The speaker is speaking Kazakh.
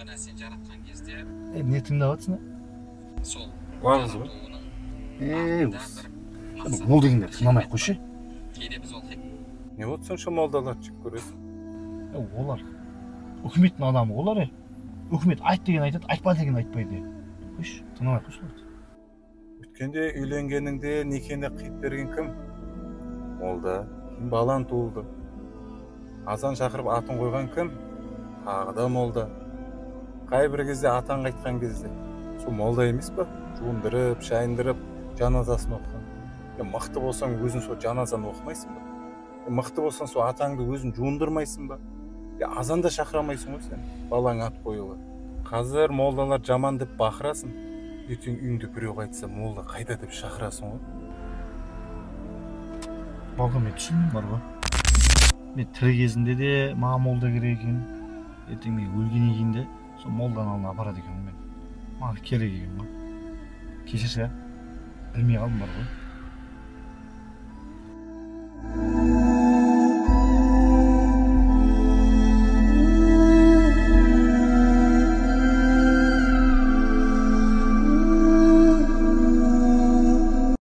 мына сен жараткан кезде эмне тыңдап атсың? сол Ваңызбы? Мол дегенде тыңдамай ақ қойшы. кейде біз ол Не болду сонша молдаларды жек көресің? Олар үкіметтің адамы олар. Үкімет айт деген айтады, айтпа деген айтпайды. Қойшы, тыңдамай ақ қойшы. Өткенде үйленгеніңде некені қиып берген кім? Молда. Кім балан туылды? Азан шақырып атын қойған кім? Тағы да молда. Қай бір кезде атан қайтқан кезде сол молда емес па? Жуындырып, шайындырып, жаназасын оқыған. Мықты болсаң өзің сол жаназаны оқымайсың ба? Мықты болсаң сол атаңды өзің жуындырмайсың ба? Азанда шақырамайсың ғой сен, балаң ат қойылы. Қазір молдалар жаман деп бақырасың. Ертең үйіңде біреу қайтса, молда қайда деп шақырасың ғой. Балға мен түсінмеймін бар ғой. Мен тірі кезінде де маған молда керек екен. Ертең мен өлгеннен кейін де сол молданың алдына апарады екен мен. Маған керек екен ба? Кешірші, білмей қалдым бар ғой.